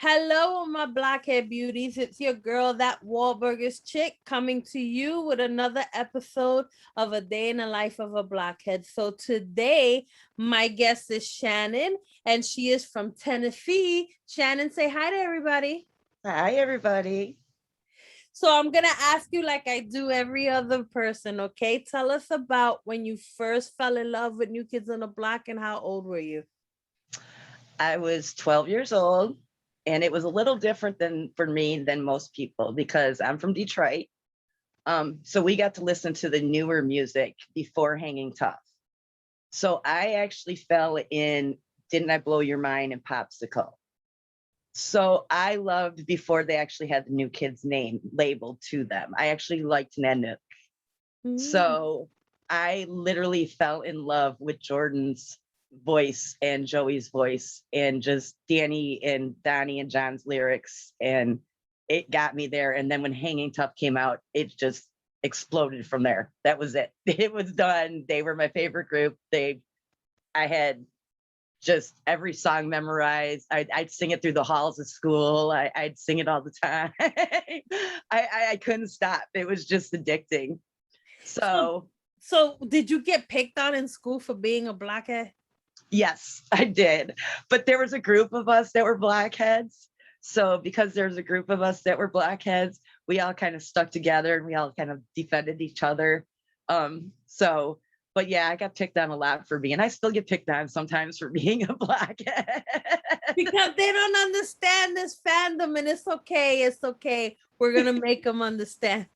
Hello, my Blockhead beauties. It's your girl, that Wahlburgers chick, coming to you with another episode of A Day in the Life of a Blockhead. So today, my guest is Shannon, and she is from Tennessee. Shannon, say hi to everybody. Hi, everybody. So I'm going to ask you like I do every other person, okay? Tell us about when you first fell in love with New Kids on the Block and how old were you? I was 12 years old, and it was a little different than for me than most people because I'm from Detroit. So we got to listen to the newer music before Hanging Tough. So I actually fell in Didn't I Blow Your Mind and Popsicle. So I loved before they actually had the New Kids name labeled to them. I actually liked Nanook. Mm. So I literally fell in love with Jordan's voice and Joey's voice and just Danny and Donnie and John's lyrics. And it got me there. And then when Hanging Tough came out, it just exploded from there. That was it. It was done. They were my favorite group. I had just every song memorized. I'd sing it through the halls of school. I'd sing it all the time. I couldn't stop. It was just addicting. So, So so did you get picked on in school for being a Blockhead? yes, I did. But there was a group of us that were blackheads. So because there's a group of us that were blackheads, we all kind of stuck together and we all kind of defended each other. So but yeah, I got picked on a lot for being, I still get picked on sometimes for being a blackhead. Because they don't understand this fandom, and it's okay. It's okay. We're gonna make them understand.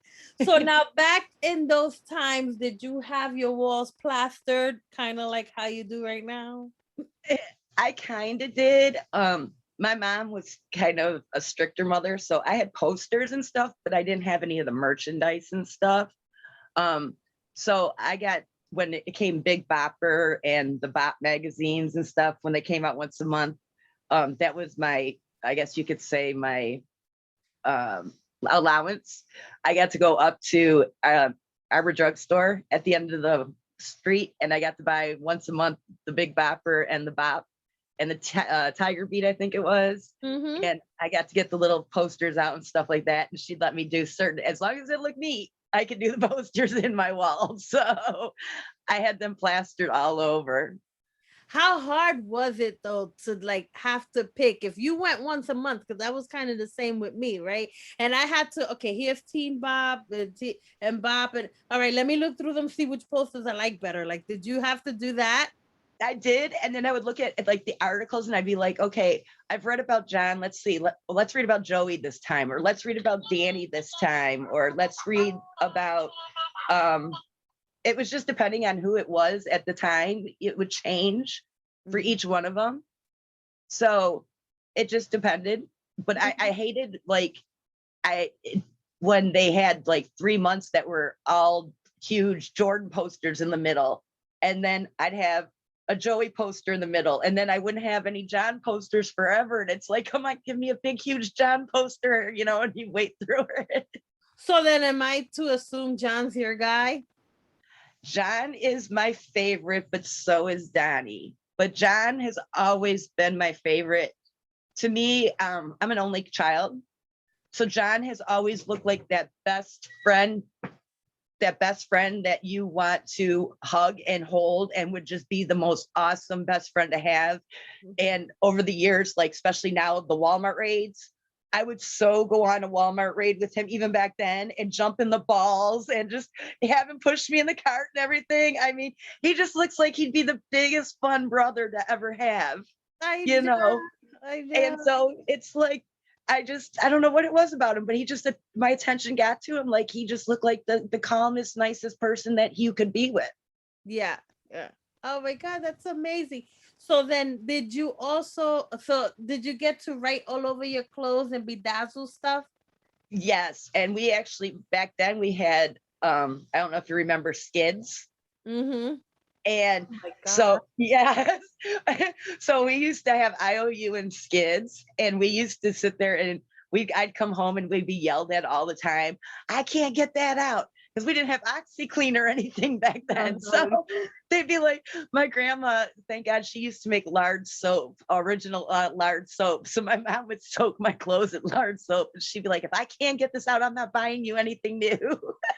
So now, back in those times, did you have your walls plastered, kind of like how you do right now? I kind of did. My mom was kind of a stricter mother, so I had posters and stuff, but I didn't have any of the merchandise and stuff. Um, so I got when it came Big Bopper and the Bop magazines and stuff when they came out once a month. That was my, I guess you could say, my um, allowance. I got to go up to Arbor Drugstore at the end of the street, and I got to buy once a month the Big Bopper and the Bop and the Tiger Beat, I think it was. Mm-hmm. And I got to get the little posters out and stuff like that. And she'd let me do certain, as long as it looked neat, I could do the posters in my wall. So I had them plastered all over. How hard was it though to like have to pick if you went once a month? Because that was kind of the same with me, right? And I had to, okay, here's Teen Bob and Bob, and all right, let me look through them, see which posters I like better. Like, did you have to do that? I did, and then I would look at like the articles, and I'd be like, okay, I've read about John. Let's see, let's read about Joey this time, or let's read about Danny this time, or let's read about. Um, it was just depending on who it was at the time. It would change for Mhm. each one of them, so it just depended. But I hated like I when they had like 3 months that were all huge Jordan posters in the middle, and then I'd have a Joey poster in the middle, and then I wouldn't have any John posters forever. And it's like, come on, give me a big, huge John poster, and you wait through it. So then, am I to assume John's your guy? John is my favorite, but so is Donnie. But John has always been my favorite. To me, I'm an only child. So John has always looked like that best friend that you want to hug and hold and would just be the most awesome best friend to have. And over the years, like especially now the Walmart raids, I would so go on a Walmart raid with him even back then and jump in the balls and just have him push me in the cart and everything. I mean, he just looks like he'd be the biggest fun brother to ever have, I you know, know? I And know. so it's like, I don't know what it was about him, but he just, my attention got to him. Like he just looked like the calmest, nicest person that you could be with. Yeah, yeah. Oh my God, that's amazing. So then, did you also? So did you get to write all over your clothes and bedazzle stuff? Yes. And we actually, back then we had, I don't know if you remember skids. Mm-hmm. And Oh my God. so, yes. So we used to have IOU and skids, and we used to sit there and I'd come home and we'd be yelled at all the time. I can't get that out. because we didn't have OxyClean or anything back then. So they'd be like, my grandma, thank God she used to make lard soap, original lard soap. So my mom would soak my clothes in lard soap. And she'd be like, if I can't get this out, I'm not buying you anything new.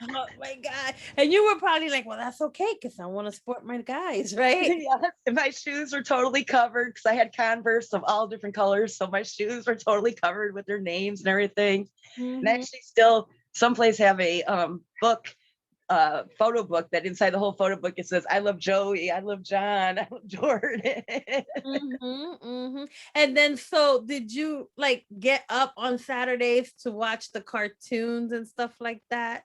Oh my God. And you were probably like, well, that's okay, because I want to support my guys, right? Yes. And my shoes were totally covered because I had Converse of all different colors. So my shoes were totally covered with their names and everything. And actually still someplace have a book, photo book, that inside the whole photo book it says, I love Joey, I love John, I love Jordan. And then, so did you like get up on Saturdays to watch the cartoons and stuff like that?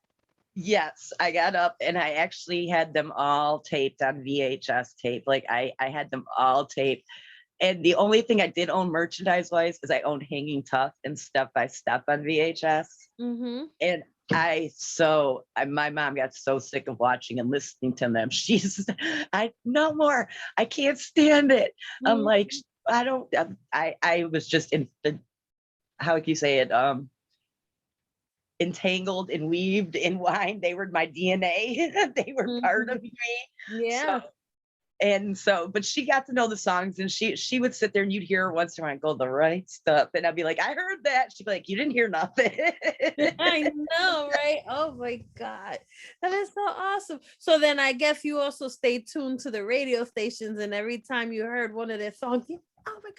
Yes, I got up and I actually had them all taped on VHS tape. Like I had them all taped. And the only thing I did own merchandise wise is I owned Hanging Tough and Step by Step on VHS. And my mom got so sick of watching and listening to them. She's, no more. I can't stand it. I'm like, I was just in the, how can you say it? Entangled and weaved in wine. They were my DNA. They were part of me. Yeah. But she got to know the songs, and she would sit there and you'd hear her once in a while go, the right stuff. And I'd be like, I heard that. She'd be like, you didn't hear nothing. I know, right? Oh my God. That is so awesome. So then I guess you also stayed tuned to the radio stations, and every time you heard one of their songs, oh my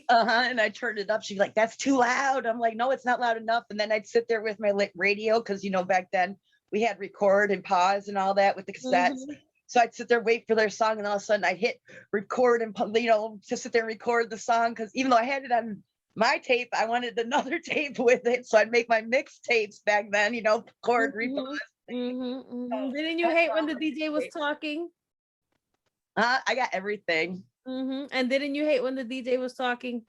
God. And I turned it up. She'd be like, that's too loud. I'm like, no, it's not loud enough. And then I'd sit there with my radio, because back then we had record and pause and all that with the cassettes. So I'd sit there, wait for their song, and all of a sudden I'd hit record and to sit there and record the song, because even though I had it on my tape, I wanted another tape with it. So I'd make my mixtapes back then, record, repause. Didn't you hate when the DJ was talking? I got everything. And didn't you hate when the DJ was talking?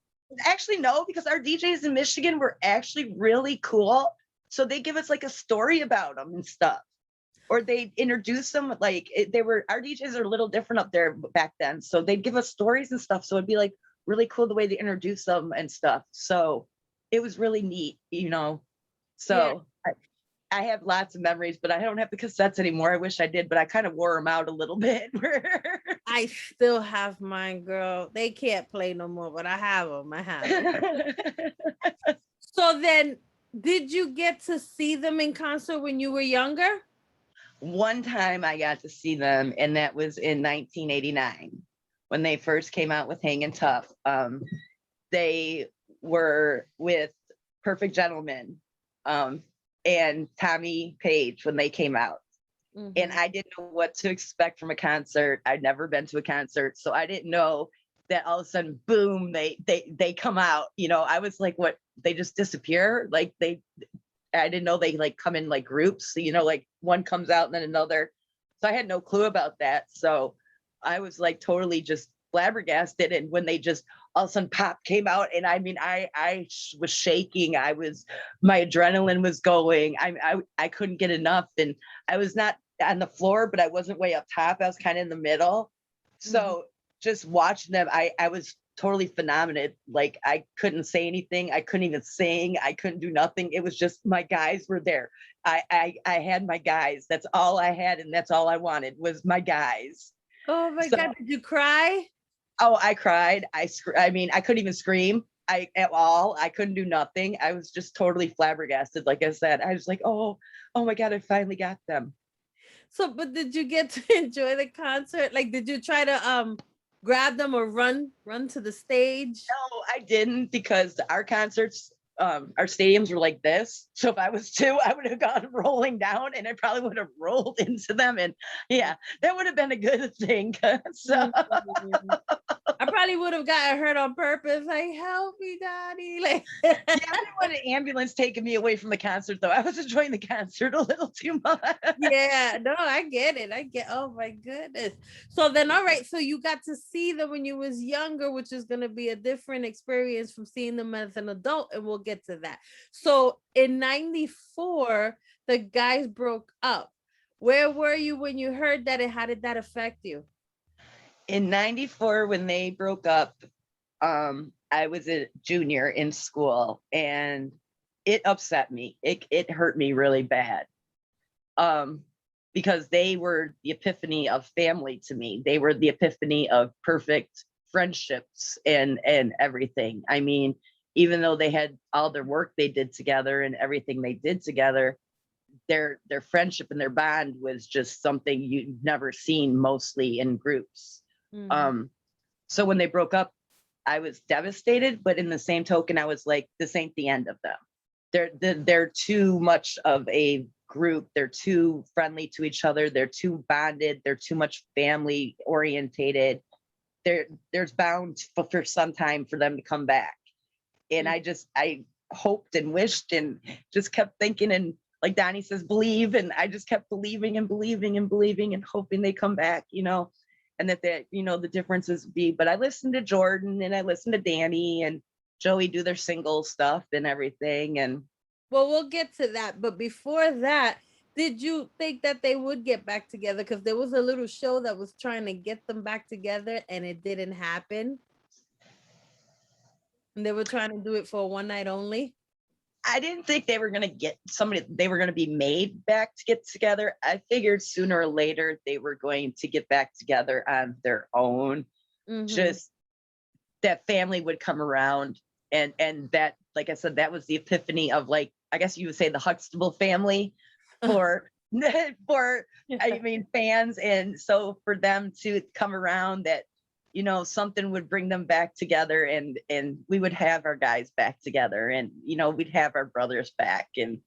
Actually, no, because our DJs in Michigan were actually really cool. So they give us like a story about them and stuff, or they introduce them. Like our DJs are a little different up there back then. So they'd give us stories and stuff. So it'd be like really cool the way they introduce them and stuff. So it was really neat, So yeah. I have lots of memories, but I don't have the cassettes anymore. I wish I did, but I kind of wore them out a little bit. I still have mine, girl. They can't play no more, but I have them. So then, did you get to see them in concert when you were younger? One time I got to see them, and that was in 1989 when they first came out with Hangin' Tough. They were with Perfect Gentleman and Tommy Page when they came out. And I didn't know what to expect from a concert. I'd never been to a concert, so I didn't know that all of a sudden, boom, they come out. I was like, what? They just disappear? Like I didn't know they like come in like groups. Like one comes out and then another. So I had no clue about that. So I was like totally just flabbergasted. And when they just all of a sudden pop came out, and I mean, I was shaking. My adrenaline was going. I couldn't get enough, and I was not on the floor, but I wasn't way up top. I was kind of in the middle. So just watching them, I was totally phenomenal. Like I couldn't say anything. I couldn't even sing. I couldn't do nothing. It was just my guys were there. I had my guys. That's all I had, and that's all I wanted was my guys. Oh my God! Did you cry? Oh, I cried. I mean, I couldn't even scream. At all. I couldn't do nothing. I was just totally flabbergasted. Like I said, I was like, oh my God, I finally got them. So, but did you get to enjoy the concert? Like, did you try to grab them or run to the stage? No, I didn't, because our concerts, our stadiums were like this. So if I was two, I would have gone rolling down, and I probably would have rolled into them. And yeah, that would have been a good thing. So I probably would have gotten hurt on purpose. Like, help me, Daddy. Like, yeah, I didn't want an ambulance taking me away from the concert, though. I was enjoying the concert a little too much. Yeah, no, I get it. Oh my goodness. So then, all right. So you got to see them when you was younger, which is going to be a different experience from seeing them as an adult, and we'll get to that. So in 94, the guys broke up. Where were you when you heard that? And how did that affect you? In 94, when they broke up, I was a junior in school, and it upset me. It hurt me really bad. because they were the epiphany of family to me. They were the epiphany of perfect friendships and everything. I mean, even though they had all their work they did together and everything they did together, their friendship and their bond was just something you've never seen mostly in groups. Mhm. So when they broke up, I was devastated, but in the same token, I was like, this ain't the end of them. They're too much of a group. They're too friendly to each other. They're too bonded. They're too much family orientated. There's bound for some time for them to come back. And I hoped and wished and just kept thinking, and like Donnie says, believe. And I just kept believing and believing and believing and hoping they come back, and that the differences be. But I listened to Jordan and I listened to Danny and Joey do their single stuff and everything. And Well, we'll get to that. But before that, did you think that they would get back together? Because there was a little show that was trying to get them back together and it didn't happen. And they were trying to do it for one night only. I didn't think they were going to get somebody, they were going to be made back to get together. I figured sooner or later they were going to get back together on their own. Mm-hmm. Just that family would come around, and that, like I said, that was the epiphany of, like, I guess you would say, the Huxtable family for I mean, fans. And so for them to come around, that something would bring them back together, and we would have our guys back together, and we'd have our brothers back, and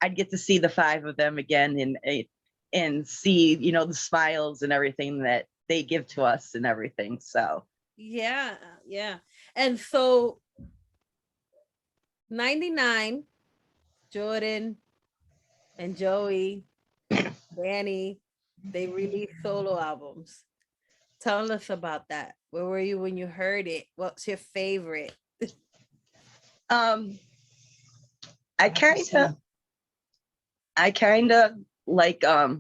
I'd get to see the five of them again, and see the smiles and everything that they give to us and everything. So Yeah. And so 99, Jordan and Joey, Danny, they released solo albums. Tell us about that. Where were you when you heard it? What's your favorite? um I kind of like, I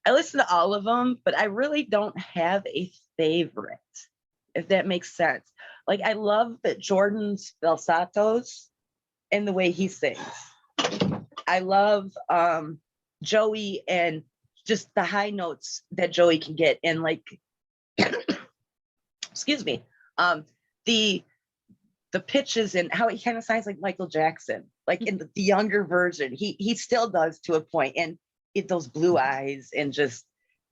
listen to all of them, but I really don't have a favorite, if that makes sense. Like, I love that Jordan's falsettos and the way he sings. I love Joey and just the high notes that Joey can get, and like excuse me, the pitches and how he kind of sounds like Michael Jackson, like in the younger version. He still does to a point, and those blue eyes, and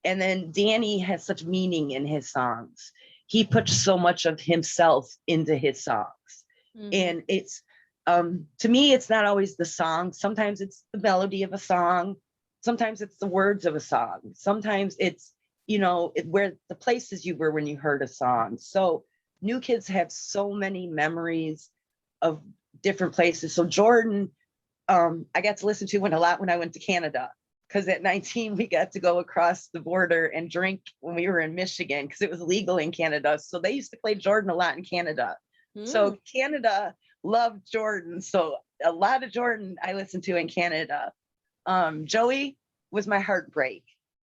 then Danny has such meaning in his songs. He puts so much of himself into his songs. Mm-hmm. And it's, to me, it's not always the song. Sometimes it's the melody of a song. Sometimes it's the words of a song. Sometimes it's, where the places you were when you heard a song. So new kids have so many memories of different places. So Jordan, I got to listen to a lot when I went to Canada, because at 19 we got to go across the border and drink when we were in Michigan, because it was legal in Canada. So they used to play Jordan a lot in Canada. So Canada loved Jordan. So a lot of Jordan I listened to in Canada. Joey was my heartbreak.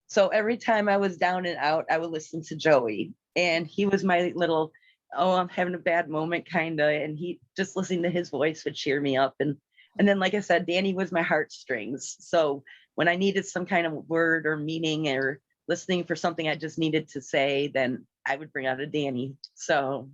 So every time I was down and out, I would listen to Joey, and he was my little, I'm having a bad moment, kind of, and he just listening to his voice would cheer me up. And then, like I said, Danny was my heartstrings. So when I needed some kind of word or meaning, or listening for something I just needed to say, then I would bring out a Danny. So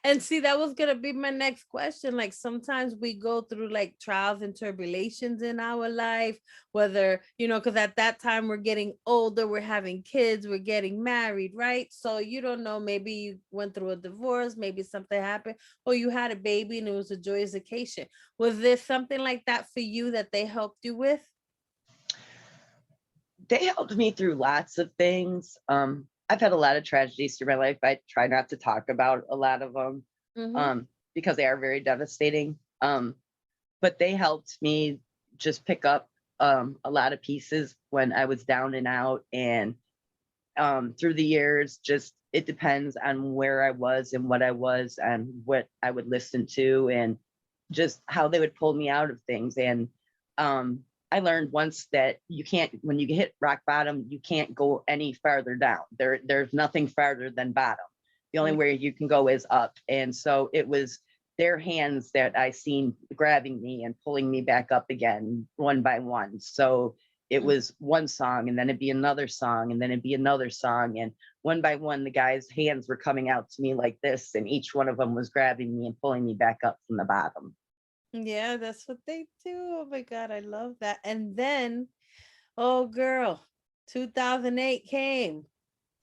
And see, that was gonna be my next question. Like, sometimes we go through like trials and tribulations in our life, whether, because at that time we're getting older, we're having kids, we're getting married, right? So you don't know, maybe you went through a divorce, maybe something happened, or you had a baby and it was a joyous occasion. Was there something like that for you that they helped you with? They helped me through lots of things. I've had a lot of tragedies through my life. I try not to talk about a lot of them, because they are very devastating. But they helped me just pick up a lot of pieces when I was down and out. And through the years, just, it depends on where I was and what I was and what I would listen to, and just how they would pull me out of things. And I learned once that you can't, when you hit rock bottom, you can't go any farther down. There's nothing farther than bottom. The only way you can go is up. And so it was their hands that I seen grabbing me and pulling me back up again one by one. So it was one song, and then it'd be another song, and then it'd be another song. And one by one, the guys' hands were coming out to me like this, and each one of them was grabbing me and pulling me back up from the bottom. Yeah, that's what they do. Oh my God, I love that. And then, oh girl, 2008 came.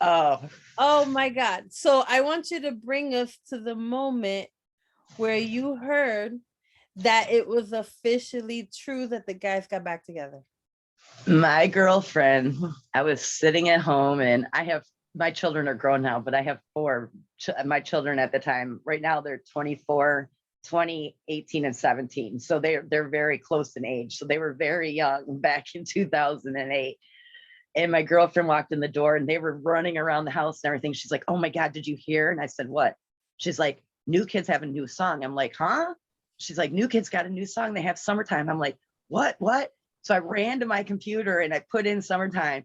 Oh, Oh my God. So I want you to bring us to the moment where you heard that it was officially true that the guys got back together. my girlfriend, I was sitting at home, and I have, my children are grown now, but I have four, my children at the time. Right now they're 24, 20, 18, and 17. So they're very close in age. So they were very young back in 2008. And my girlfriend walked in the door, and they were running around the house and everything. She's like, "Oh my God, did you hear?" And I said, "What?" She's like, "New Kids have a new song." I'm like, "Huh?" She's like, "New Kids got a new song. They have Summertime." I'm like, What?" So I ran to my computer and I put in Summertime,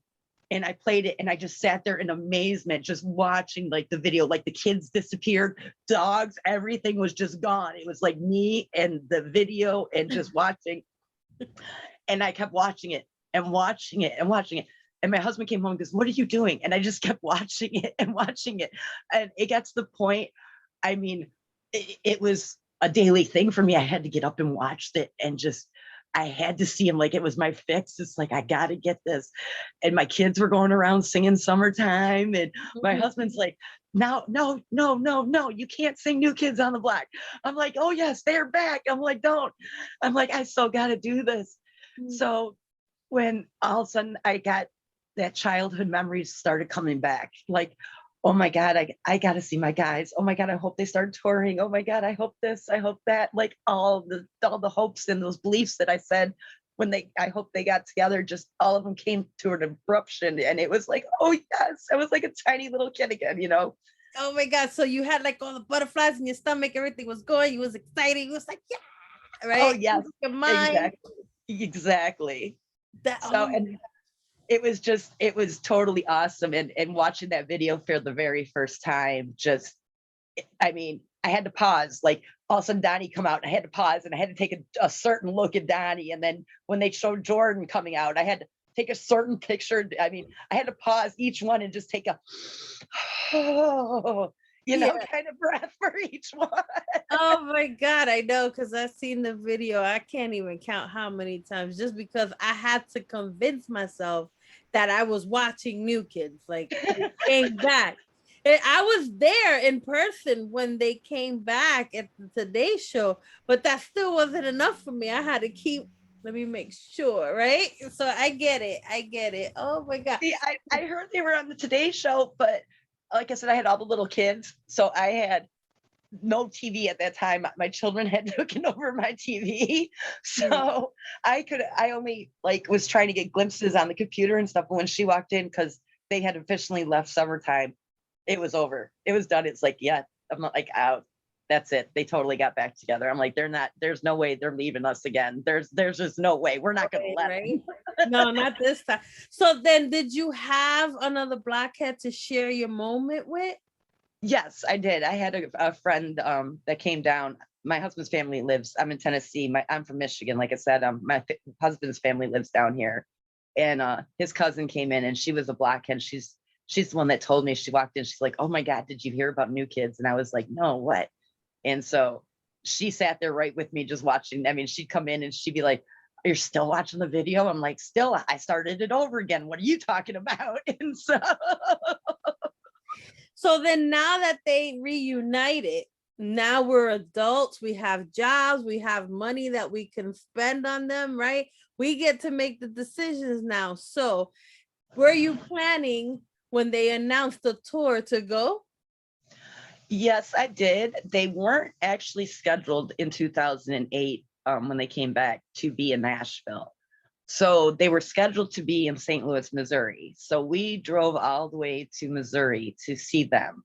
and I played it, and I just sat there in amazement, just watching like the video, like the kids disappeared, dogs, everything was just gone. It was like me and the video and just watching. And I kept watching it and watching it and watching it. And my husband came home and goes, "What are you doing?" And I just kept watching it and watching it. And it got to the point, I mean, it was a daily thing for me. I had to get up and watch it, and just, I had to see him, like it was my fix. It's like, I got to get this. And my kids were going around singing Summertime. And my husband's like, "No, no, no, no, no, you can't sing New Kids on the Block." I'm like, "Oh yes, they're back." I'm like, "Don't." I'm like, "I still got to do this." So when all of a sudden I got that childhood memories started coming back, like, "Oh my God, I got to see my guys. Oh my God, I hope they start touring. Oh my God, I hope this, I hope that." Like all the hopes and those beliefs that I said when I hope they got together, just all of them came to an abruption. And it was like, oh yes, I was like a tiny little kid again, you know? Oh my God. So you had like all the butterflies in your stomach, everything was going, you was excited, you was like, yeah, Oh right? yes, Your mind. exactly. Exactly. That So, oh and it was totally awesome. And watching that video for the very first time, just, I mean, I had to pause. Like all of a sudden Donnie come out, and I had to pause, and I had to take a certain look at Donnie. And then when they showed Jordan coming out, I had to take a certain picture. I mean, I had to pause each one and just take a, oh, yeah. kind of breath for each one. Oh my God, I know, because I've seen the video. I can't even count how many times, just because I had to convince myself that I was watching New Kids. Like they came back. I was there in person when they came back at the Today Show, but that still wasn't enough for me. I had to keep, let me make sure, right? So I get it. I get it. Oh my God. See, I heard they were on the Today Show, but like I said, I had all the little kids. So I had no TV at that time. My children had taken over my TV. So I only like was trying to get glimpses on the computer and stuff. But when she walked in, because they had officially left Summertime, it was over. It was done. It's like, yeah, I'm not like out. That's it. They totally got back together. I'm like, they're not, there's no way they're leaving us again. There's just no way. We're not gonna let Right? them. No, not this time. So then did you have another Blockhead to share your moment with? Yes, I did. I had a friend that came down. My husband's family lives, I'm in Tennessee. I'm from Michigan. Like I said, my husband's family lives down here. And his cousin came in, and she was a Blockhead. She's the one that told me. She walked in, she's like, "Oh my God, did you hear about New Kids?" And I was like, "No, what?" And so she sat there right with me, just watching. I mean, she'd come in and she'd be like, "You're still watching the video?" I'm like, "Still, I started it over again. What are you talking about?" And so So then now that they reunited, now we're adults, we have jobs, we have money that we can spend on them, right? We get to make the decisions now. So were you planning when they announced the tour to go? yes, I did. They weren't actually scheduled in 2008 when they came back to be in Nashville. So they were scheduled to be in St. Louis, Missouri. So we drove all the way to Missouri to see them.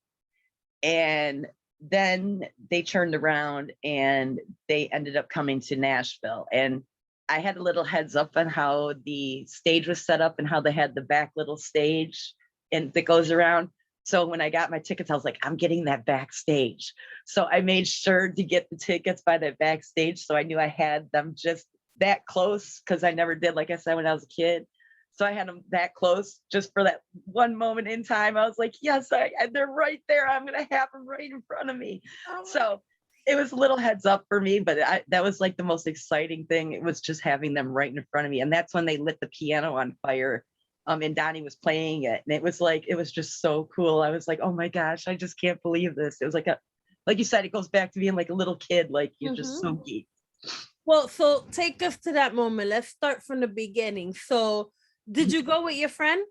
And then they turned around and they ended up coming to Nashville. And I had a little heads up on how the stage was set up and how they had the back little stage and that goes around. So when I got my tickets, I was like, I'm getting that backstage. So I made sure to get the tickets by that backstage. So I knew I had them just that close because I never did, like I said, when I was a kid. So I had them that close just for that one moment in time. I was like, yes, they're right there. I'm going to have them right in front of me. Oh my. So it was a little heads up for me, but that was like the most exciting thing. It was just having them right in front of me. And that's when they lit the piano on fire. And Donnie was playing it, and it was just so cool. I was like, oh my gosh, I just can't believe this. It was like you said, it goes back to being like a little kid, like you're just so geek. Well, so take us to that moment. Let's start from the beginning. So, did you go with your friend,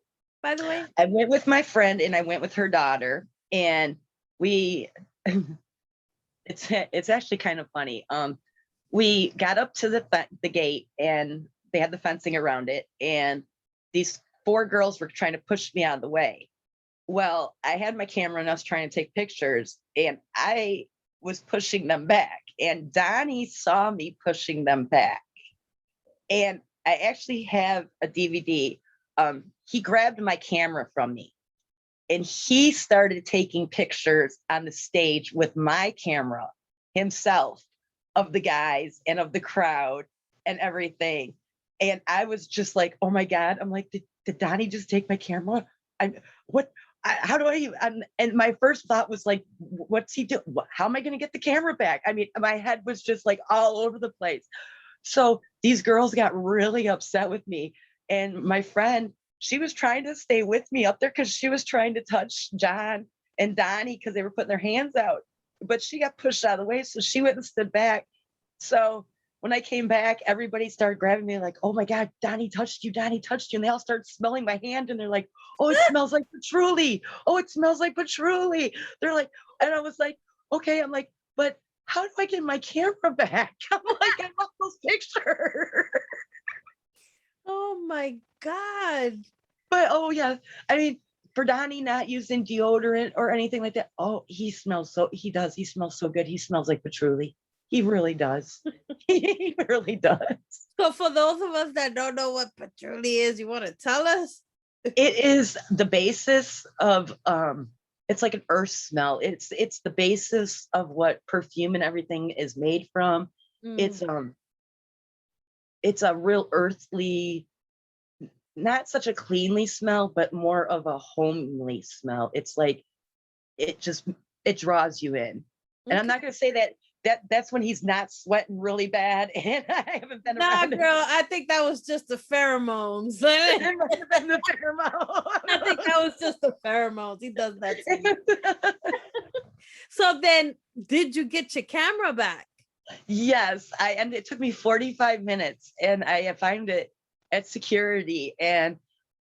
by the way? I went with my friend and I went with her daughter, and we it's actually kind of funny. We got up to the gate, and they had the fencing around it, and these four girls were trying to push me out of the way. Well, I had my camera and I was trying to take pictures, and I was pushing them back, and Donnie saw me pushing them back. And I actually have a DVD. He grabbed my camera from me, and he started taking pictures on the stage with my camera himself of the guys and of the crowd and everything. And I was just like, oh my God. I'm like, did Donnie just take my camera? What? How do I? And my first thought was like, what's he doing? How am I going to get the camera back? I mean, my head was just like all over the place. So these girls got really upset with me. And my friend, she was trying to stay with me up there because she was trying to touch John and Donnie because they were putting their hands out. But she got pushed out of the way. So she went and stood back. So when I came back, everybody started grabbing me like, oh my God, Donnie touched you, Donnie touched you. And they all started smelling my hand, and they're like, oh, it smells like patchouli. Oh, it smells like patchouli. They're like, and I was like, okay. I'm like, but how do I get my camera back? I'm like, I love those pictures. Oh my God. But oh yeah, I mean, for Donnie not using deodorant or anything like that. Oh, he does. He smells so good. He smells like patchouli. He really does. He really does. So, for those of us that don't know what patchouli is, you want to tell us? It is the basis of it's like an earth smell. It's the basis of what perfume and everything is made from. Mm. It's a real earthly, not such a cleanly smell, but more of a homely smell. It's like it just it draws you in. And I'm Okay. not gonna say that's when he's not sweating really bad. And I haven't been Nah, around him. girl, I think that was just the pheromones. It might have been the I think pheromone. that was just the pheromones. He does that to you. So then, did you get your camera back? Yes, and it took me 45 minutes, and I found it at security, and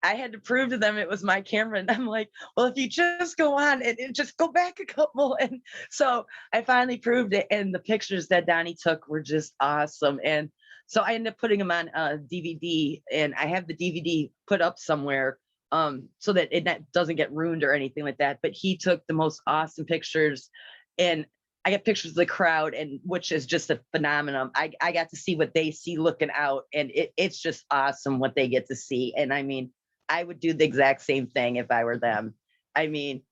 I had to prove to them it was my camera. And I'm like, well, if you just go on and just go back a couple. And so I finally proved it, and the pictures that Donnie took were just awesome. And so I ended up putting them on DVD, and I have the DVD put up somewhere so that doesn't get ruined or anything like that. But he took the most awesome pictures, and I got pictures of the crowd, and which is just a phenomenon. I got to see what they see looking out, and it's just awesome what they get to see. And I mean, I would do the exact same thing if I were them. I mean,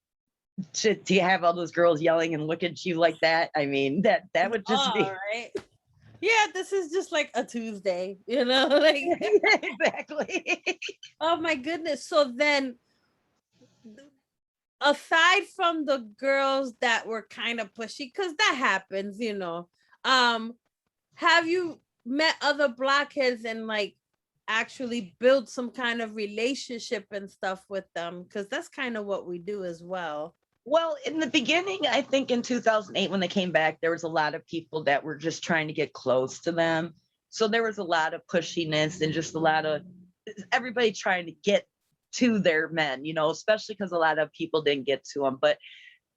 to have all those girls yelling and look at you like that, I mean, that would just All be right. Yeah, this is just like a Tuesday, like exactly. oh my goodness. So then, aside from the girls that were kind of pushy, because that happens, have you met other blockheads and like actually build some kind of relationship and stuff with them? Because that's kind of what we do as well. Well, in the beginning, I think in 2008, when they came back, there was a lot of people that were just trying to get close to them. So there was a lot of pushiness and just a lot of everybody trying to get to their men, especially because a lot of people didn't get to them. But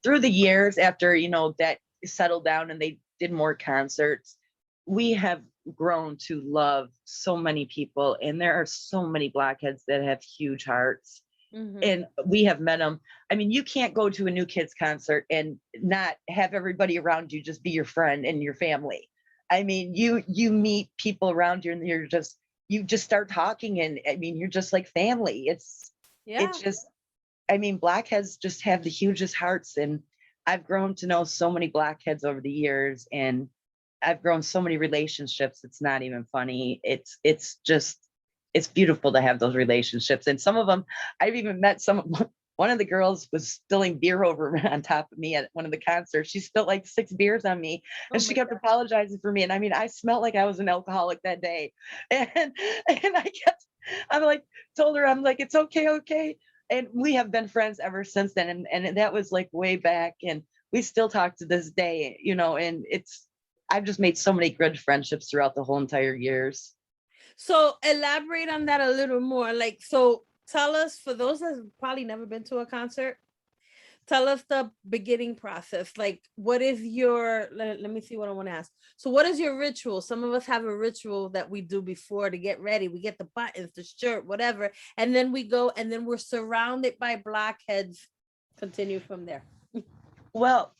through the years, after, that settled down and they did more concerts, we have grown to love so many people. And there are so many blockheads that have huge hearts. Mhm. And we have met them. I mean, you can't go to a New Kids concert and not have everybody around you just be your friend and your family. I mean, you meet people around you, and you just start talking, and I mean, you're just like family. Yeah. It's just I mean, Blackheads just have the hugest hearts, and I've grown to know so many Blackheads over the years, and I've grown so many relationships. It's not even funny. It's just it's beautiful to have those relationships. And some of them, I've even met some. One of the girls was spilling beer over on top of me at one of the concerts. She spilled like 6 beers on me, Oh and she my kept God. apologizing for me. And I mean, I smelled like I was an alcoholic that day. And I kept, I'm like, told her, I'm like, it's okay, okay. And we have been friends ever since then. And that was like way back. And we still talk to this day, you know, and I've just made so many good friendships throughout the whole entire years. So elaborate on that a little more. Like, so tell us, for those that have probably never been to a concert, tell us the beginning process. Like, what is your, let me see what I want to ask. So what is your ritual? Some of us have a ritual that we do before to get ready. We get the buttons, the shirt, whatever. And then we go, and then we're surrounded by blockheads. Continue from there. Well,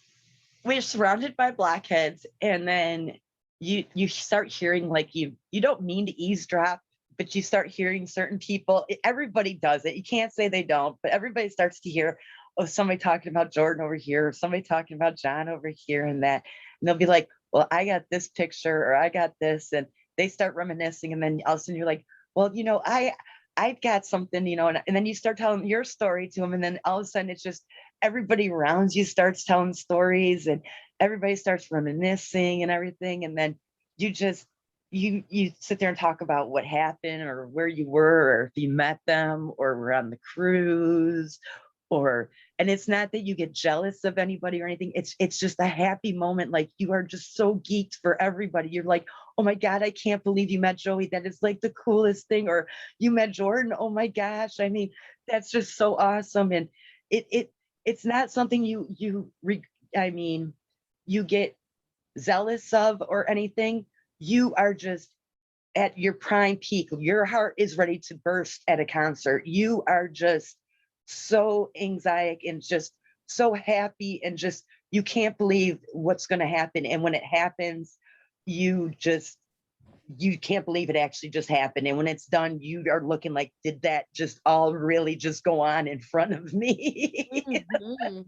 we're surrounded by Blackheads, and then you start hearing, like, you don't mean to eavesdrop, but you start hearing certain people. Everybody does it. You can't say they don't, but everybody starts to hear, oh, somebody talking about Jordan over here, or somebody talking about John over here, and that, and they'll be like, well, I got this picture, or I got this, and they start reminiscing, and then all of a sudden you're like, well, you know, I got something, you know, and then you start telling your story to them, and then all of a sudden it's just everybody around you starts telling stories, and everybody starts reminiscing and everything, and then you just you sit there and talk about what happened, or where you were, or if you met them, or were on the cruise, or, and it's not that you get jealous of anybody or anything. It's just a happy moment. Like, you are just so geeked for everybody. You're like, oh my God, I can't believe you met Joey. That is like the coolest thing. Or you met Jordan. Oh my gosh. I mean, that's just so awesome. And it's not something I mean, you get zealous of or anything. You are just at your prime peak. Your heart is ready to burst at a concert. You are just so anxiety and just so happy, and just you can't believe what's going to happen. And when it happens, you just you can't believe it actually just happened. And when it's done, you are looking like, did that just all really just go on in front of me? Mhm.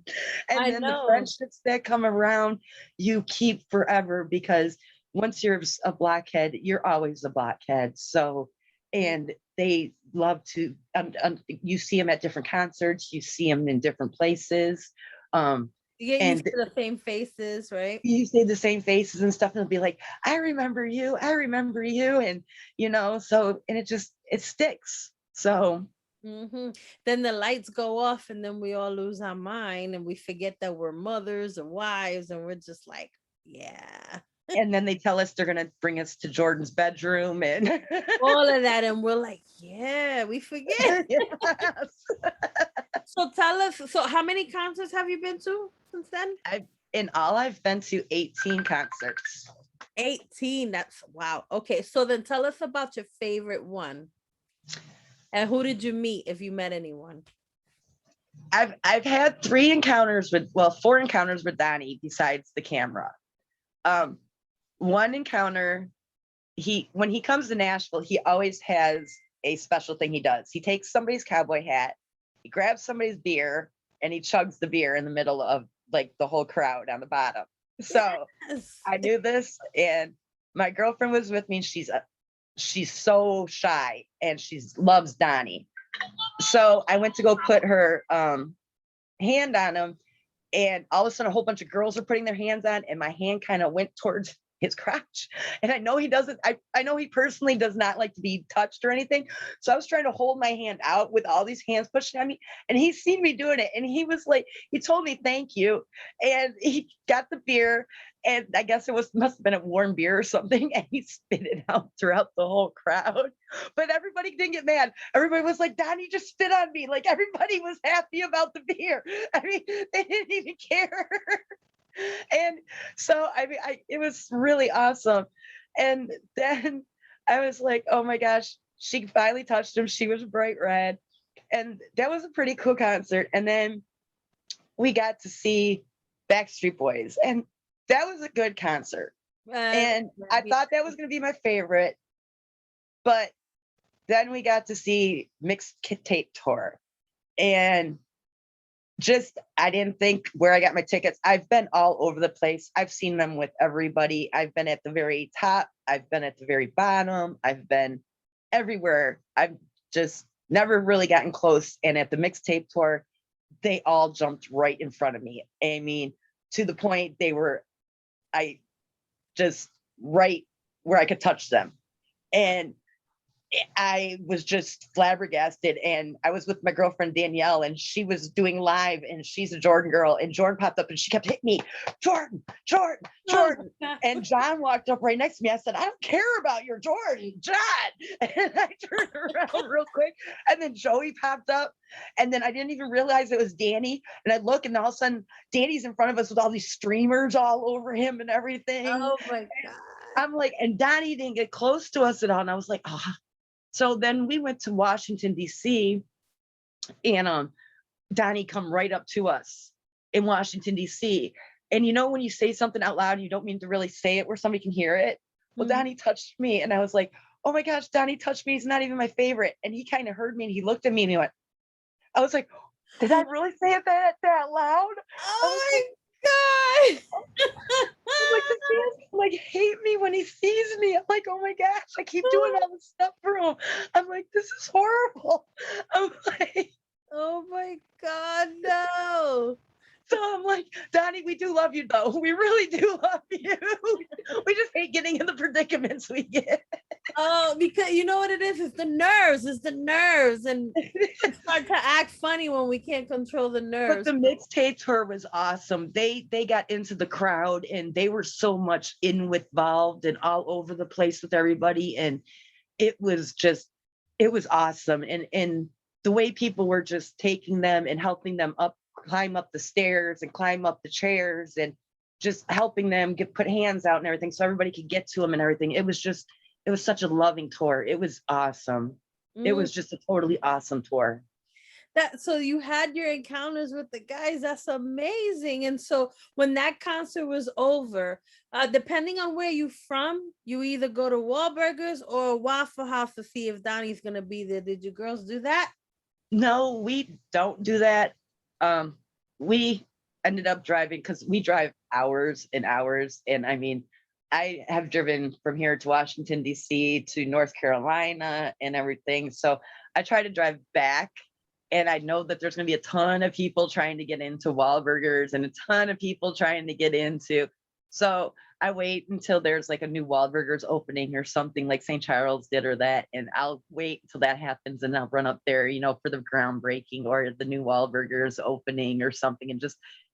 And I then the know. friendships that come around, you keep forever, because once you're a blockhead, you're always a blockhead. So, and they love to, you see them at different concerts, you see them in different places. Um, You get used and to the same faces, right? you say the same faces and stuff, and it'll be like, I remember you, I remember you. And, you know, so, and it sticks. So, Then the lights go off, and then we all lose our mind, and we forget that we're mothers or wives, and we're just like, yeah, and then they tell us they're going to bring us to Jordan's bedroom, and all of that, and we're like, yeah, we forget. yes. So tell us, so how many concerts have you been to since then? In all, I've been to 18 concerts. 18. That's wow. Okay, so then tell us about your favorite one, and who did you meet, if you met anyone? I've had 3 encounters with, well, 4 encounters with Donnie besides the camera. Um, One encounter, when he comes to Nashville, he always has a special thing he does. He takes somebody's cowboy hat, he grabs somebody's beer, and he chugs the beer in the middle of like the whole crowd on the bottom. So Yes. I knew this, and my girlfriend was with me, and she's so shy, and she loves Donnie. So I went to go put her hand on him, and all of a sudden a whole bunch of girls are putting their hands on, and my hand kind of went towards his crotch. And I know he doesn't, I know he personally does not like to be touched or anything. So I was trying to hold my hand out with all these hands pushing on me, and he's seen me doing it, and he was like, he told me thank you, and he got the beer, and I guess must have been a warm beer or something, and he spit it out throughout the whole crowd. But everybody didn't get mad. Everybody was like, Donnie just spit on me. Like, everybody was happy about the beer. I mean, they didn't even care. And so I mean, it was really awesome. And then I was like, oh my gosh, she finally touched him. She was bright red. And that was a pretty cool concert. And then we got to see Backstreet Boys, and that was a good concert. And I thought that was going to be my favorite, but then we got to see Mixed Tape Tour, and I didn't think where I got my tickets. I've been all over the place. I've seen them with everybody. I've been at the very top. I've been at the very bottom. I've been everywhere. I've just never really gotten close. And at the mixtape tour, they all jumped right in front of me. I mean, to the point I just right where I could touch them. And I was just flabbergasted, and I was with my girlfriend Danielle, and she was doing live, and she's a Jordan girl, and Jordan popped up and she kept hitting me, Jordan, Jordan, Jordan. And John walked up right next to me. I said, I don't care about your Jordan, John. And I turned around real quick, and then Joey popped up, and then I didn't even realize it was Danny. And I look, and all of a sudden Danny's in front of us with all these streamers all over him and everything. Oh my God. I'm like, and Donnie didn't get close to us at all. And I was like, oh. So then we went to Washington, D.C., and Donnie come right up to us in Washington, D.C. And you know, when you say something out loud, you don't mean to really say it where somebody can hear it. Well, Donnie touched me, and I was like, oh my gosh, Donnie touched me. He's not even my favorite. And he kind of heard me, and he looked at me, and he went, I was like, did I really say it that loud? Oh my God. I'm like, this man like hate me when he sees me. I'm like, oh my gosh, I keep doing all this stuff for him. I'm like, this is horrible. I'm like, oh my God, no. so I'm like, Donnie, we do love you though. We really do love you. We just hate getting in the predicaments we get. Oh, because you know what it is? It's the nerves. It's the nerves. And we start to act funny when we can't control the nerves. But the mixtape tour was awesome. They got into the crowd, and they were so much involved and all over the place with everybody. And it was awesome. And the way people were just taking them and helping them climb up the stairs and climb up the chairs, and just helping them put hands out and everything so everybody could get to them and everything. It was such a loving tour. It was awesome. It was just a totally awesome tour. So you had your encounters with the guys. That's amazing. And so when that concert was over, depending on where you're from, you either go to Wahlburgers or Waffle House to see if Donnie's gonna be there. Did you girls do that? No, we don't do that. We ended up driving, because we drive hours and hours. And I mean, I have driven from here to Washington, D.C. to North Carolina and everything. So I try to drive back, and I know that there's going to be a ton of people trying to get into Wahlburgers and a ton of people trying to get into. So I wait until there's like a new Wahlburgers opening or something like St. Charles did or that. And I'll wait until that happens, and I'll run up there, for the groundbreaking or the new Wahlburgers opening or something,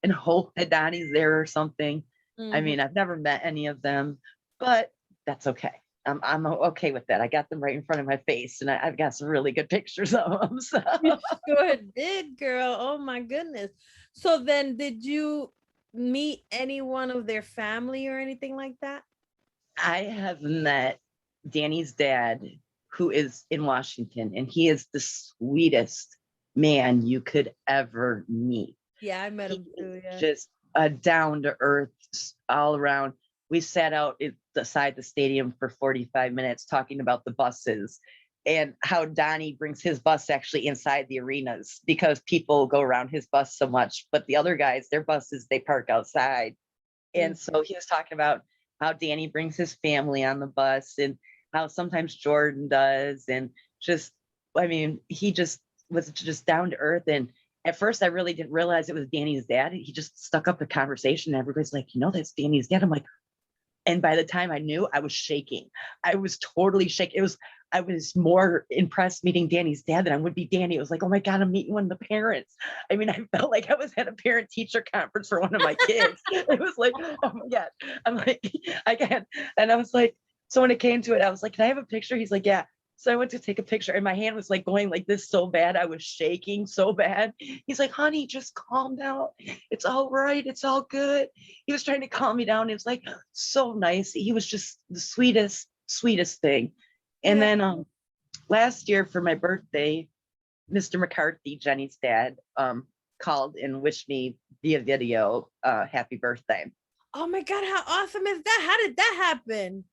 and hope that Donnie's there or something. I mean, I've never met any of them, but that's okay. I'm okay with that. I got them right in front of my face, and I've got some really good pictures of them. So. You sure did, girl. Oh my goodness. So then did you meet any one of their family or anything like that? I have met Danny's dad, who is in Washington, and he is the sweetest man you could ever meet. Yeah, I met him too. Yeah. Just a down to earth all around. We sat out beside the stadium for 45 minutes talking about the buses and how Donnie brings his bus actually inside the arenas because people go around his bus so much. But the other guys, their buses, they park outside. And so he was talking about how Danny brings his family on the bus and how sometimes Jordan does. And just, I mean, he just was just down to earth. And at first, I really didn't realize it was Danny's dad. He just stuck up the conversation. Everybody's like, that's Danny's dad. I'm like, and by the time I knew, I was shaking. I was totally shaking. I was more impressed meeting Danny's dad than I would be Danny. It was like, oh my God, I'm meeting one of the parents. I mean, I felt like I was at a parent teacher conference for one of my kids. It was like, oh my God. I'm like, I can't. And I was like, so when it came to it, I was like, can I have a picture? He's like, yeah. So I went to take a picture and my hand was like going like this so bad. I was shaking so bad. He's like, honey, just calm down. It's all right. It's all good. He was trying to calm me down. It was like so nice. He was just the sweetest thing. And then last year for my birthday, Mr. McCarthy, Jenny's dad, called and wished me via video happy birthday. Oh my God, how awesome is that? How did that happen?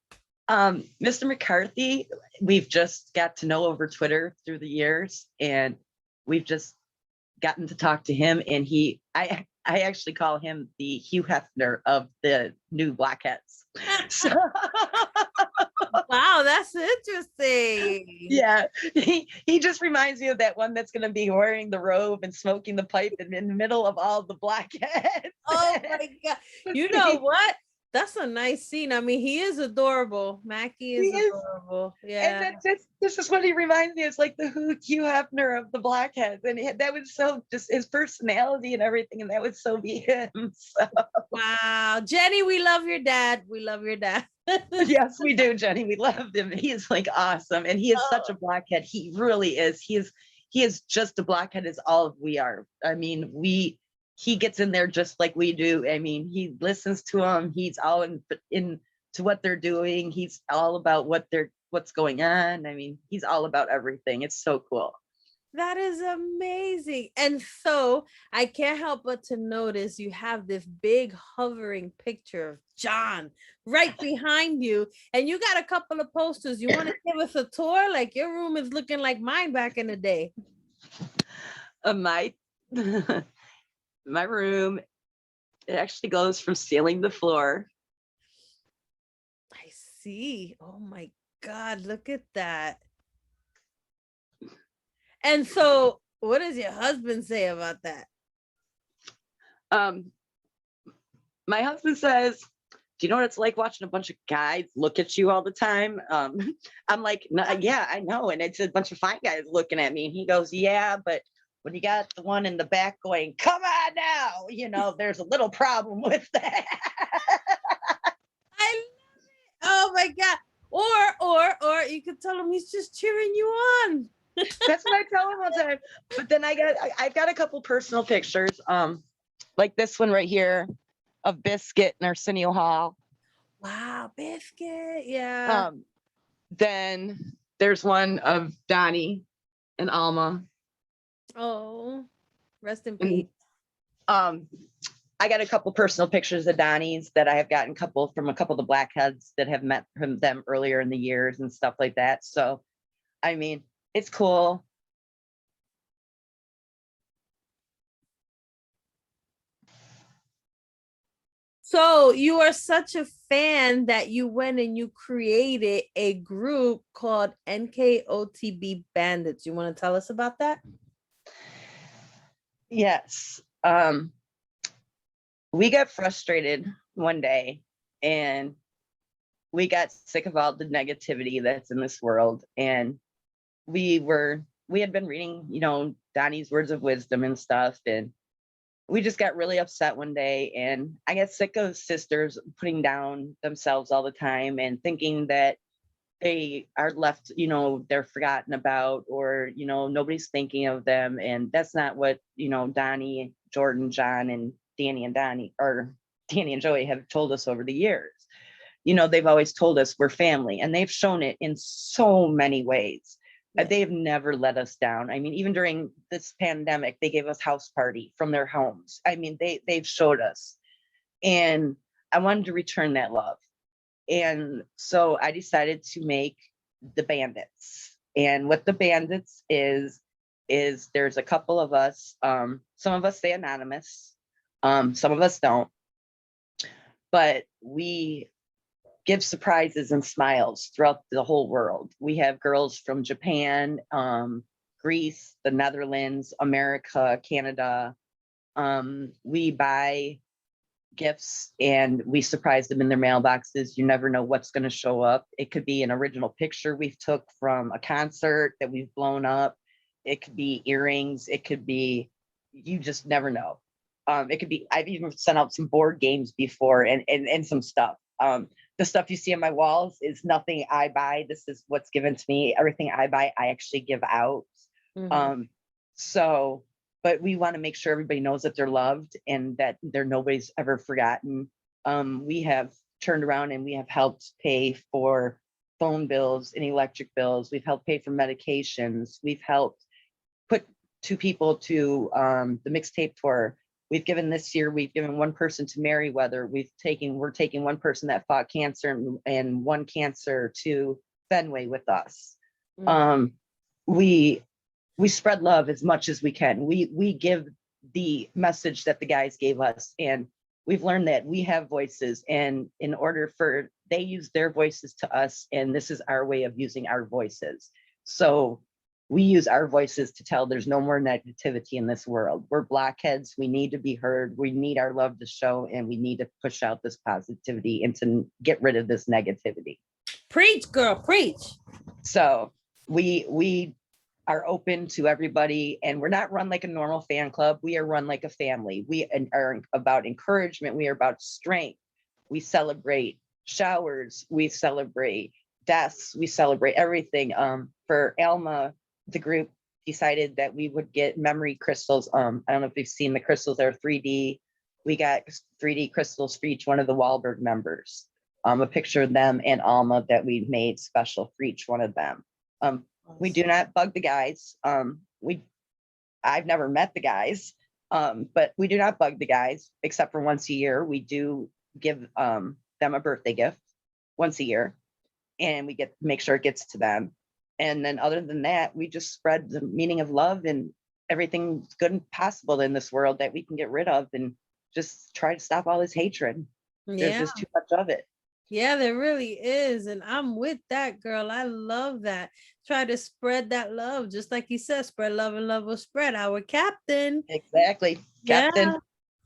Mr. McCarthy, we've just got to know over Twitter through the years, and we've just gotten to talk to him, and I actually call him the Hugh Hefner of the new Blockheads. So Wow, that's interesting. yeah, he just reminds me of that one that's going to be wearing the robe and smoking the pipe in the middle of all the Blockheads. Oh my God. You know what? That's a nice scene. I mean, he is adorable. Mackie He is is, adorable. and Yeah. this is what he reminds me. It's like the Hugh Hefner of the Blockheads, and that was so just his personality and everything, and that would so be him. So. Wow. Jenny, we love your dad. We love your dad. Yes, we do, Jenny. We love him. He is like awesome, and he is such a Oh, blockhead. He really is. He is just a blockhead as all of we are. I mean, he gets in there just like we do. I mean, he listens to them. He's all in to what they're doing. He's all about what's going on. I mean, he's all about everything. It's so cool. that is amazing. And so I can't help but to notice you have this big hovering picture of John right behind you. And you got a couple of posters. You want to give us a tour? Like your room is looking like mine back in the day. My my room, it actually goes from ceiling to floor. I see. Oh my God, look at that. And so, what does your husband say about that? Um, my husband says, do you know what it's like watching a bunch of guys look at you all the time? I'm like, no, yeah, I know. And it's a bunch of fine guys looking at me. And he goes, yeah, but when you got the one in the back going, come on now, there's a little problem with that. I love it. Oh my God. Or you could tell him he's just cheering you on. That's what I tell him all the time. But then I've got a couple personal pictures, like this one right here of Biscuit in Arsenio Hall. Wow, Biscuit. Yeah. Then there's one of Donnie and Alma. Oh, rest in And peace. I got a couple personal pictures of Donnie's that I have gotten from a couple of the Blackheads that have met from them earlier in the years and stuff like that. So, I mean, it's cool. So you are such a fan that you went and you created a group called NKOTB Bandits. You want to tell us about that? Yes. We got frustrated one day and we got sick of all the negativity that's in this world. And we had been reading, Donnie's words of wisdom and stuff. And we just got really upset one day, and I got sick of sisters putting down themselves all the time and thinking that they are left, they're forgotten about, or, nobody's thinking of them. And that's not what, Donnie, Jordan, John, and Danny and Joey have told us over the years. They've always told us we're family, and they've shown it in so many ways. Yeah. They have never let us down. I mean, even during this pandemic, they gave us house party from their homes. I mean, they've showed us, and I wanted to return that love. And so I decided to make the Bandits. And what the Bandits is there's a couple of us. Some of us stay anonymous. Some of us don't. But we give surprises and smiles throughout the whole world. We have girls from Japan, Greece, the Netherlands, America, Canada. We buy gifts and we surprise them in their mailboxes. You never know what's going to show up. It could be an original picture we've took from a concert that we've blown up. It could be earrings. It could be, you just never know. It could be, I've even sent out some board games before and some stuff. The stuff you see on my walls is nothing I buy. This is what's given to me. Everything I buy, I actually give out. Mhm. But we want to make sure everybody knows that they're loved and that nobody's ever forgotten. We have turned around and we have helped pay for phone bills and electric bills. We've helped pay for medications. We've helped put 2 people to the mixtape tour. We've given one person to Merriweather. We're taking one person that fought cancer and one cancer to Fenway with us. Mhm. We we spread love as much as we can. We give the message that the guys gave us, and we've learned that we have voices, and in order for they use their voices to us, and this is our way of using our voices. So we use our voices to tell there's no more negativity in this world. We're blockheads. We need to be heard. We need our love to show, and we need to push out this positivity and to get rid of this negativity. Preach, girl, preach. So we are open to everybody, and we're not run like a normal fan club. We are run like a family. We are about encouragement. We are about strength. We celebrate showers. We celebrate deaths. We celebrate everything. For Alma, the group decided that we would get memory crystals. I don't know if you've seen the crystals. They're 3D. We got 3D crystals for each one of the Wahlberg members. A picture of them and Alma that we made special for each one of them. We do not bug the guys. I've never met the guys, but we do not bug the guys except for once a year. We do give them a birthday gift once a year, and we make sure it gets to them. And then other than that, we just spread the meaning of love and everything good and possible in this world that we can get rid of, and just try to stop all this hatred. There's just too much of it. Yeah, there really is. And I'm with that, girl. I love that. Try to spread that love. Just like you said, spread love and love will spread. Our captain. Exactly. Captain.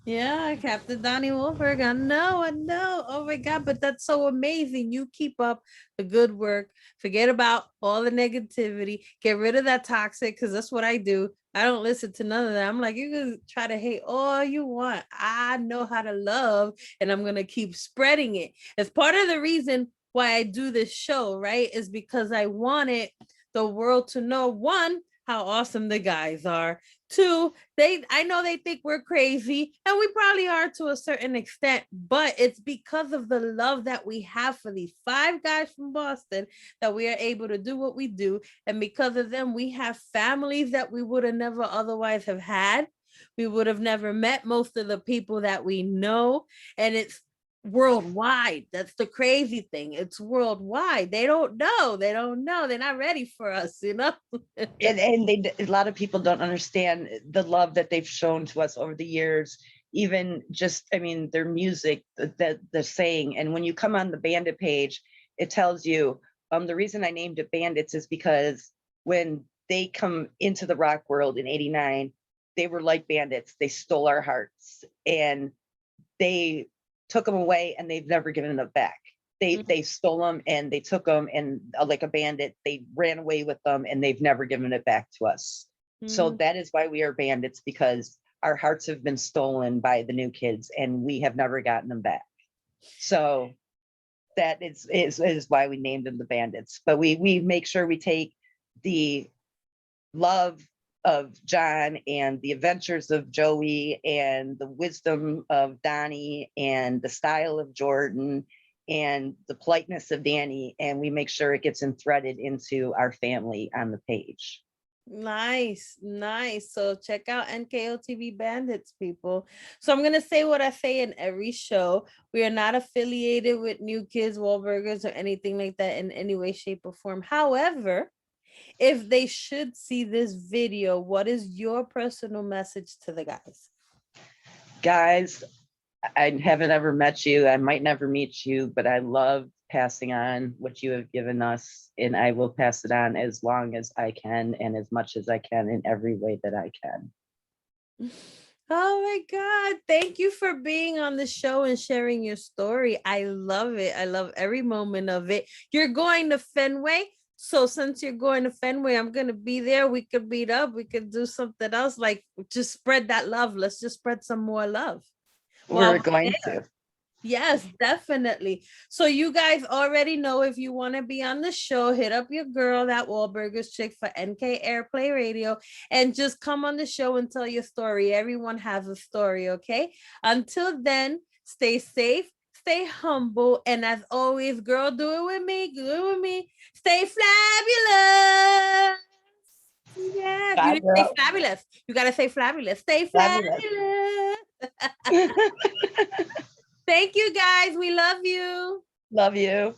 Yeah, Captain Donnie Wahlberg. I know. Oh my God, but that's so amazing. You keep up the good work. Forget about all the negativity. Get rid of that toxic, because that's what I do. I don't listen to none of that. I'm like, you can try to hate all you want. I know how to love, and I'm going to keep spreading it. It's part of the reason why I do this show, right? Is because I wanted the world to know, one, how awesome the guys are. Two, I know they think we're crazy, and we probably are to a certain extent, but it's because of the love that we have for these 5 guys from Boston that we are able to do what we do. And because of them, we have families that we would have never otherwise have had. We would have never met most of the people that we know. And it's worldwide. That's the crazy thing. It's worldwide. They don't know. They're not ready for us, you know. and a lot of people don't understand the love that they've shown to us over the years. Even just, I mean, their music, the saying. And when you come on the Bandit page, it tells you the reason I named it Bandits is because when they come into the rock world in '89, they were like bandits. They stole our hearts, and they took them away, and they've never given them back. They stole them, and they took them, and like a bandit, they ran away with them, and they've never given it back to us. So that is why we are bandits, because our hearts have been stolen by the new kids, and we have never gotten them back. So that is why we named them the Bandits. But we make sure we take the love of John and the adventures of Joey and the wisdom of Donnie and the style of Jordan and the politeness of Danny, and we make sure it gets threaded into our family on the page. Nice. So check out NKOTV Bandits, people. So I'm gonna say what I say in every show. We are not affiliated with New Kids, Wahlburgers, or anything like that in any way, shape, or form. However, if they should see this video, what is your personal message to the guys? Guys, I haven't ever met you. I might never meet you, but I love passing on what you have given us, and I will pass it on as long as I can and as much as I can in every way that I can. Oh my God. Thank you for being on the show and sharing your story. I love it. I love every moment of it. You're going to Fenway. So since you're going to Fenway, I'm going to be there. We could meet up. We could do something else. Like, just spread that love. Let's just spread some more love. We're going to. Yes, definitely. So you guys already know, if you want to be on the show, hit up your girl, that Wahlburgers chick, for NK Airplay Radio, and just come on the show and tell your story. Everyone has a story, okay? Until then, stay safe, stay humble, and as always, girl, do it with me. Stay fabulous. Yeah, Bye, you didn't say fabulous. You gotta say fabulous. Stay fabulous. Thank you, guys. We love you. Love you.